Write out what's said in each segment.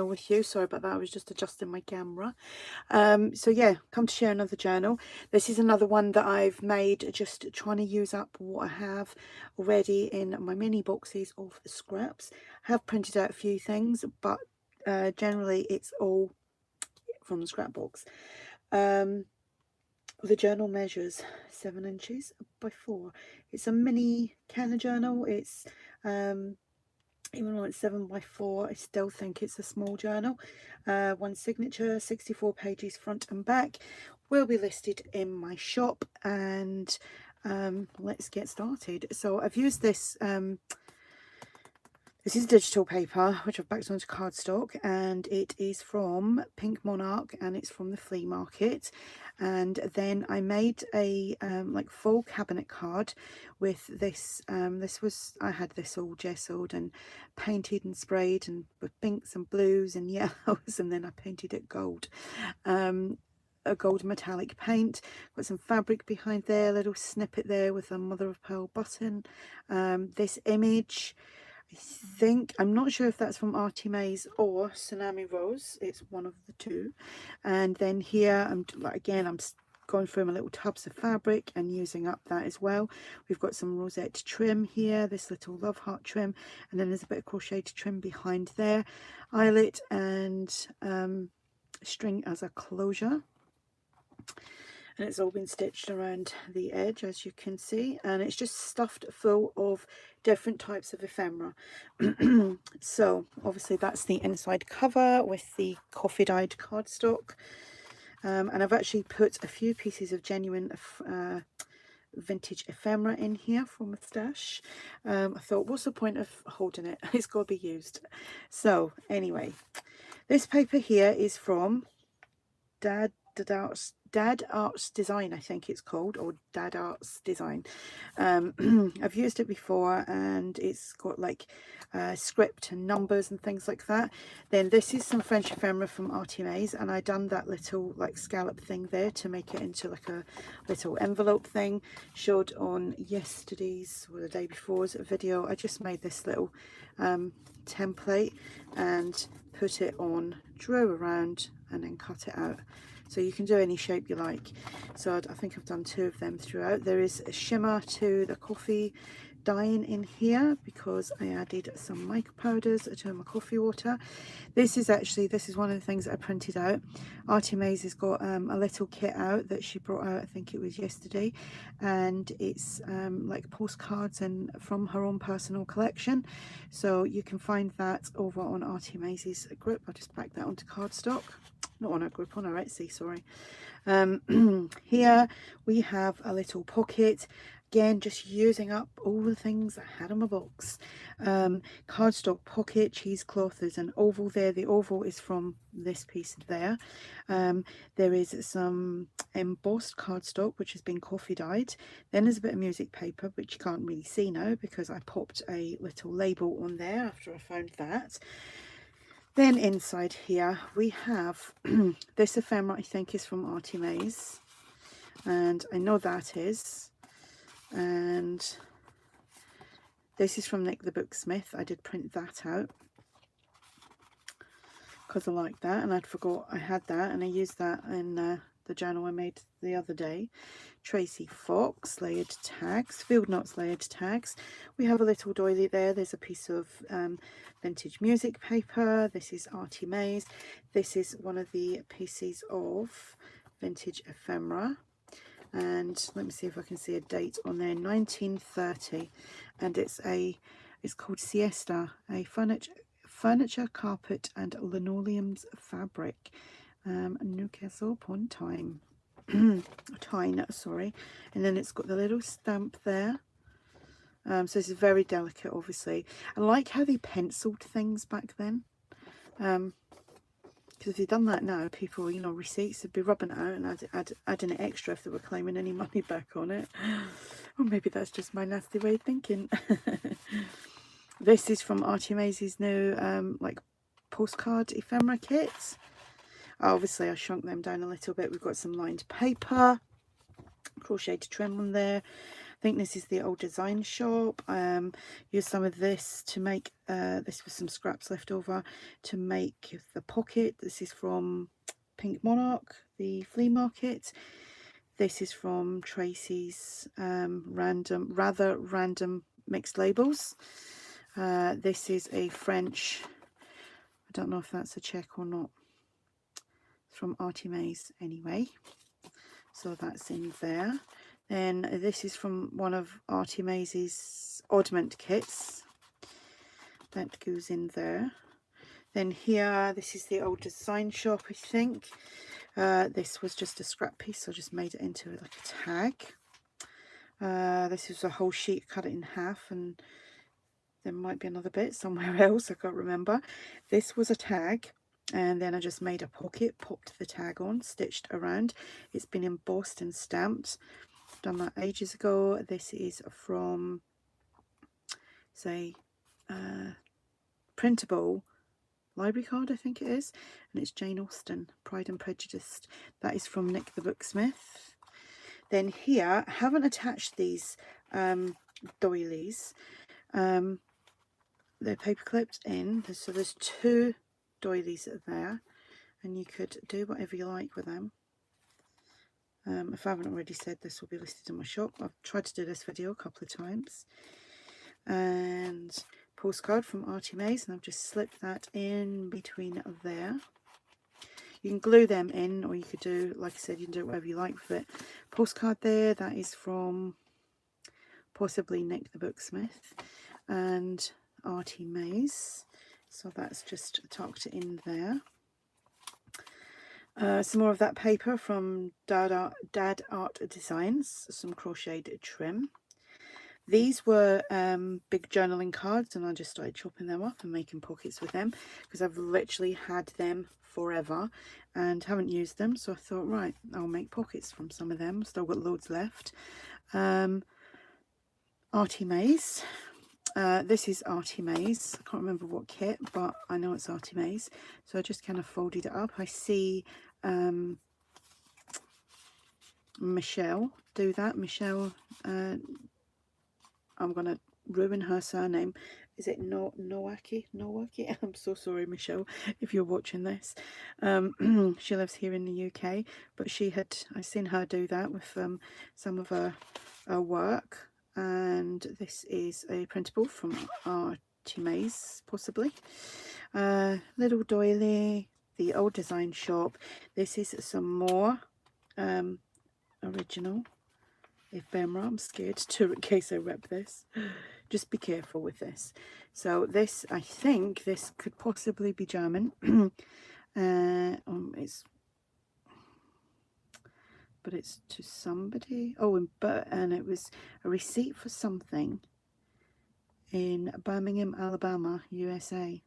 with you. Sorry about that, I was just adjusting my camera. So yeah, come to share another journal. This is another one that I've made just trying to use up what I have already in my mini boxes of scraps. I have printed out a few things, but generally it's all from the scrapbox. The journal measures 7 inches by 4. It's a mini Canna journal. It's even though it's 7 by 4, I still think it's a small journal. One signature, 64 pages front and back, will be listed in my shop. And let's get started. So I've used this. This is digital paper, which I've backed onto cardstock, and it is from Pink Monarch, and it's from the flea market. And then I made a like full cabinet card with this. I had this all gessoed and painted and sprayed, and with pinks and blues and yellows, and then I painted it gold. A gold metallic paint. Got some fabric behind there, a little snippet there with a mother of pearl button. This image, I'm not sure if that's from ARTYmaze or Tsunami Rose. It's one of the two. And then here, I'm going through my little tubs of fabric and using up that as well. We've got some rosette trim here, this little love heart trim, and then there's a bit of crocheted trim behind there. Eyelet and string as a closure. And it's all been stitched around the edge, as you can see, and it's just stuffed full of different types of ephemera. So obviously that's the inside cover with the coffee dyed cardstock, and I've actually put a few pieces of genuine vintage ephemera in here from a stash. I thought, what's the point of holding it? It's got to be used. So anyway, this paper here is from Dad Arts Design, I think it's called, or Dad Arts Design. I've used it before, and it's got like script and numbers and things like that. Then this is some French ephemera from ARTYmaze, and I done that little like scallop thing there to make it into like a little envelope thing. Showed on yesterday's or the day before's video. I just made this little template and put it on, drew around, and then cut it out. So you can do any shape you like. So I think I've done 2 of them throughout. There is a shimmer to the coffee dyeing in here because I added some mica powders to my coffee water. This is one of the things that I printed out. ARTYmaze has got a little kit out that she brought out, I think it was yesterday, and it's like postcards and from her own personal collection. So you can find that over on ARTYmaze's group. I'll just back that onto cardstock. Not on our group, on our Etsy, sorry. Here we have a little pocket. Again, just using up all the things I had in my box. Cardstock pocket, cheesecloth. There's an oval there. The oval is from this piece there. There is some embossed cardstock, which has been coffee dyed. Then there's a bit of music paper, which you can't really see now because I popped a little label on there after I found that. Then inside here we have this ephemera, I think is from ARTYmaze, and I know that is. And this is from Nick the Booksmith. I did print that out because I like that, and I'd forgot I had that, and I used that in the journal I made the other day. Tracy Fox layered tags, Field Notes layered tags. We have a little doily there. There's a piece of vintage music paper. This is ARTYmaze. This is one of the pieces of vintage ephemera, and let me see if I can see a date on there. 1930, and it's called Siesta, a furniture, carpet and linoleums fabric, Newcastle upon Tyne, sorry. And then it's got the little stamp there. So this is very delicate, obviously. I like how they penciled things back then, because if you'd done that now, people, you know, receipts would be rubbing it out and adding it extra if they were claiming any money back on it. Or maybe that's just my nasty way of thinking. This is from ARTYmaze's new like postcard ephemera kits. Obviously I shrunk them down a little bit. We've got some lined paper, crocheted trim on there. think this is the old design shop. Used some of this to make, this was some scraps left over to make the pocket. This is from Pink Monarch, the flea market. This is from Tracy's rather random mixed labels. This is a French, I don't know if that's a check or not. It's from ARTYmaze anyway. So that's in there. Then this is from one of ARTYmaze's oddment kits. That goes in there. Then here, this is the old design shop, I think. This was just a scrap piece, so I just made it into like a tag. This is a whole sheet, cut it in half, and there might be another bit somewhere else, I can't remember. This was a tag, and then I just made a pocket, popped the tag on, stitched around. It's been embossed and stamped. Done that ages ago. This is from, say, printable library card, I think it is, and it's Jane Austen, Pride and Prejudice. That is from Nick the Booksmith. Then here, I haven't attached these doilies. They're paper clipped in, so there's 2 doilies there, and you could do whatever you like with them. If I haven't already said, this will be listed in my shop. I've tried to do this video a couple of times. And postcard from ARTYmaze, and I've just slipped that in between there. You can glue them in, or you could do, like I said, you can do whatever you like with it. Postcard there, that is from possibly Nick the Booksmith and ARTYmaze. So that's just tucked in there. Some more of that paper from Dad Art Designs, some crocheted trim. These were big journaling cards, and I just started chopping them up and making pockets with them because I've literally had them forever and haven't used them. So I thought, right, I'll make pockets from some of them. Still got loads left. ARTYmaze. This is ARTYmaze. I can't remember what kit, but I know it's ARTYmaze. So I just kind of folded it up. I see Michelle do that. Michelle, I'm going to ruin her surname. Is it Nowaki? I'm so sorry, Michelle, if you're watching this. She lives here in the UK, but I've seen her do that with some of her work. And this is a printable from ARTYmaze, possibly. Little doily, the old design shop. This is some more original ephemera. I'm scared in case I rep this. Just be careful with this. So this, I think this could possibly be German. But it's to somebody. Oh, and it was a receipt for something in Birmingham, Alabama, USA.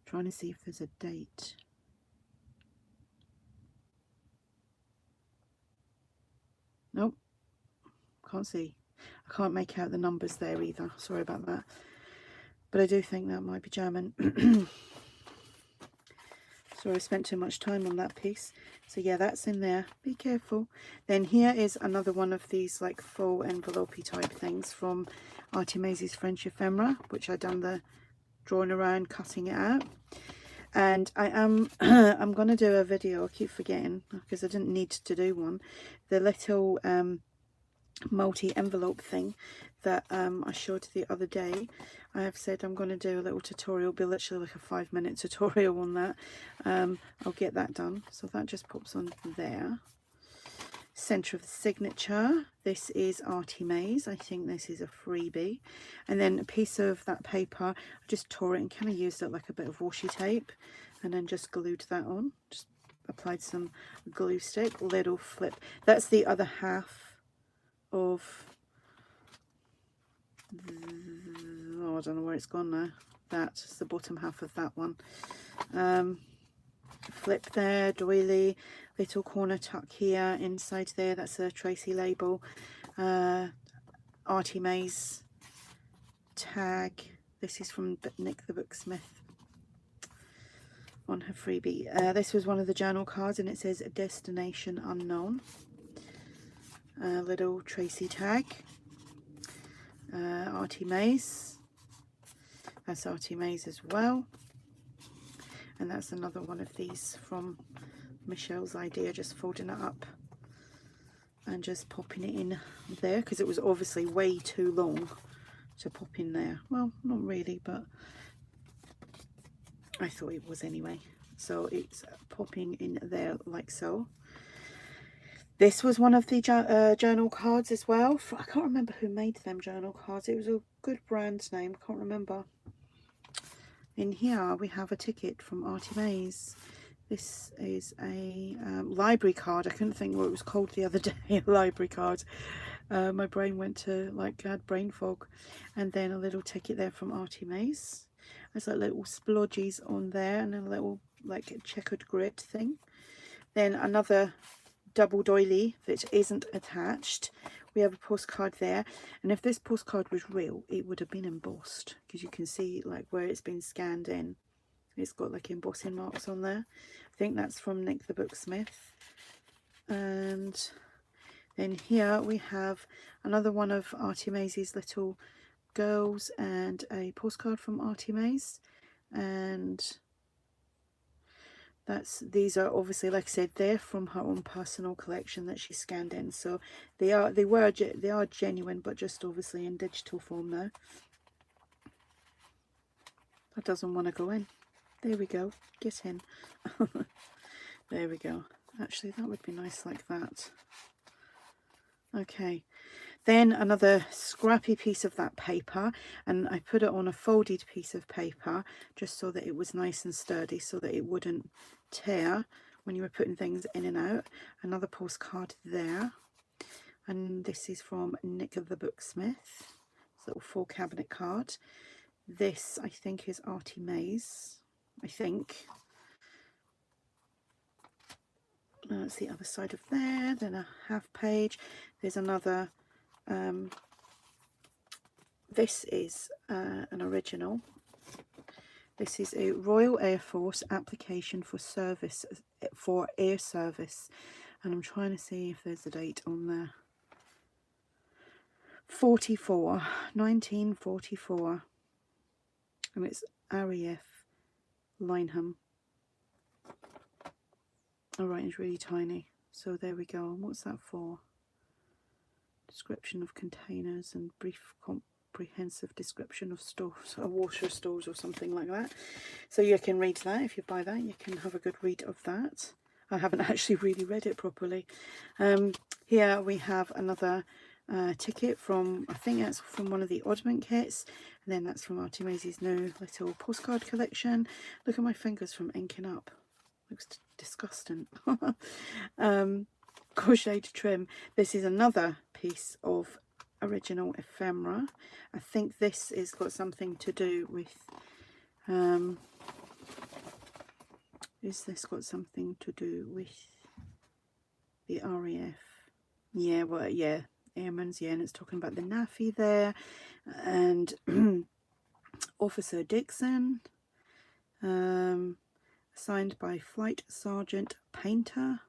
Trying to see if there's a date. Nope, can't see. I can't make out the numbers there either. Sorry about that. But I do think that might be German. So I spent too much time on that piece. So yeah, that's in there. Be careful. Then here is another one of these like full envelope-y type things from ARTYmaze's French ephemera, which I done the drawing around, cutting it out. And I am I'm gonna do a video. I keep forgetting because I didn't need to do one. The little multi-envelope thing that I showed the other day, I have said I'm going to do a little tutorial, be literally like a 5-minute tutorial on that. I'll get that done. So that just pops on there. Center of the signature, this is ARTYmaze. I think this is a freebie. And then a piece of that paper, I just tore it and kind of used it like a bit of washi tape, and then just glued that on. Just applied some glue stick. Little flip. That's the other half of, oh, I don't know where it's gone now. That's the bottom half of that one. Flip there, doily, little corner tuck here, inside there, that's a Tracy label. ARTYmaze tag. This is from Nick the Booksmith on her freebie. This was one of the journal cards, and it says Destination Unknown. A little Tracy tag. ARTYmaze. That's ARTYmaze as well. And that's another one of these from Michelle's idea, just folding it up and just popping it in there, because it was obviously way too long to pop in there. Well, not really, but I thought it was anyway. So it's popping in there like so. This was one of the journal cards as well. I can't remember who made them journal cards. It was a good brand name, can't remember. In here we have a ticket from ARTYmaze. This is a library card. I couldn't think what it was called the other day, a library card. My brain went to, like, had brain fog. And then a little ticket there from ARTYmaze. There's like little splodges on there and a little like checkered grid thing. Then another double doily that isn't attached. We have a postcard there, and if this postcard was real, it would have been embossed, because you can see like where it's been scanned in. It's got like embossing marks on there. I think that's from Nick the Booksmith. And then here we have another one of ARTYmaze's little girls and a postcard from ARTYmaze. And these are obviously, like I said, they're from her own personal collection that she scanned in, so they are genuine, but just obviously in digital form now. That doesn't want to go in. There we go, get in. There we go. Actually, that would be nice like that. Okay, then another scrappy piece of that paper, and I put it on a folded piece of paper just so that it was nice and sturdy, so that it wouldn't tear when you were putting things in and out. Another postcard there, and this is from Nick the Booksmith. It's a little full cabinet card. This I think is ARTYmaze, I think. That's the other side of there. Then a half page. There's another. This is an original. This is a Royal Air Force application for service, for air service, and I'm trying to see if there's a date on there. 1944, and it's RAF Lineham. All right, it's really tiny. So there we go. And what's that for? Description of containers and brief comprehensive description of stores, or water stores or something like that. So you can read that. If you buy that, you can have a good read of that. I haven't actually really read it properly. Here we have another ticket from, I think that's from one of the Oddment kits, and then that's from ARTYmaze's new little postcard collection. Look at my fingers from inking up. Looks disgusting. Crocheted trim. This is another piece of original ephemera. I think this has got something to do with is this got something to do with the RAF? Yeah, well, yeah, Airman's, yeah, and it's talking about the NAFI there, and Officer Dixon, signed by Flight Sergeant Painter.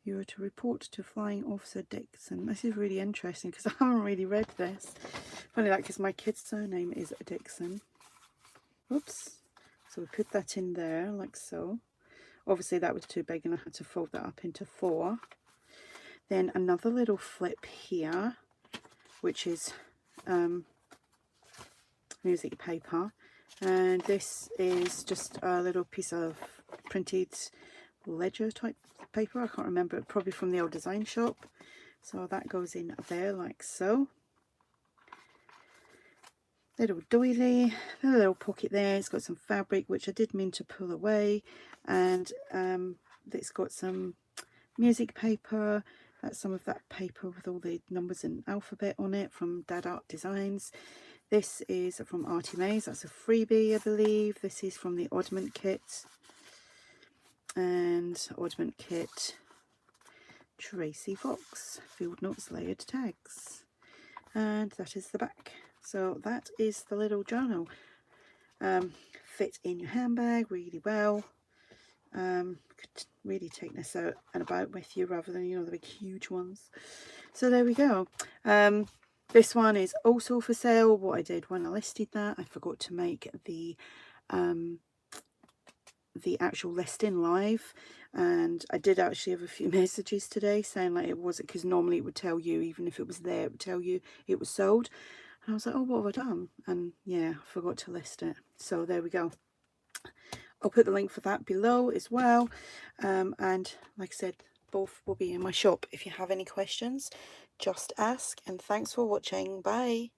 You are to report to Flying Officer Dixon. This is really interesting because I haven't really read this. Funny that, because my kid's surname is Dixon. Oops. So we put that in there like so. Obviously that was too big and I had to fold that up into 4. Then another little flip here, which is music paper. And this is just a little piece of printed ledger type paper. I can't remember, probably from the old design shop. So that goes in there like so. Little doily, a little pocket there. It's got some fabric which I did mean to pull away, and it's got some music paper. That's some of that paper with all the numbers and alphabet on it from Dad Art Designs. This is from ARTYmaze. That's a freebie, I believe. This is from the Oddment kit. And Oddment kit, Tracy Fox, field notes, layered tags. And that is the back. So that is the little journal. Fit in your handbag really well. Could really take this out and about with you rather than, you know, the big huge ones. So there we go. This one is also for sale. What I did when I listed that, I forgot to make the actual listing live, and I did actually have a few messages today saying like it wasn't, because normally it would tell you, even if it was there, it would tell you it was sold. And I was like, oh, what have I done? And yeah, I forgot to list it. So there we go. I'll put the link for that below as well. And like I said, both will be in my shop. If you have any questions, just ask. And thanks for watching. Bye.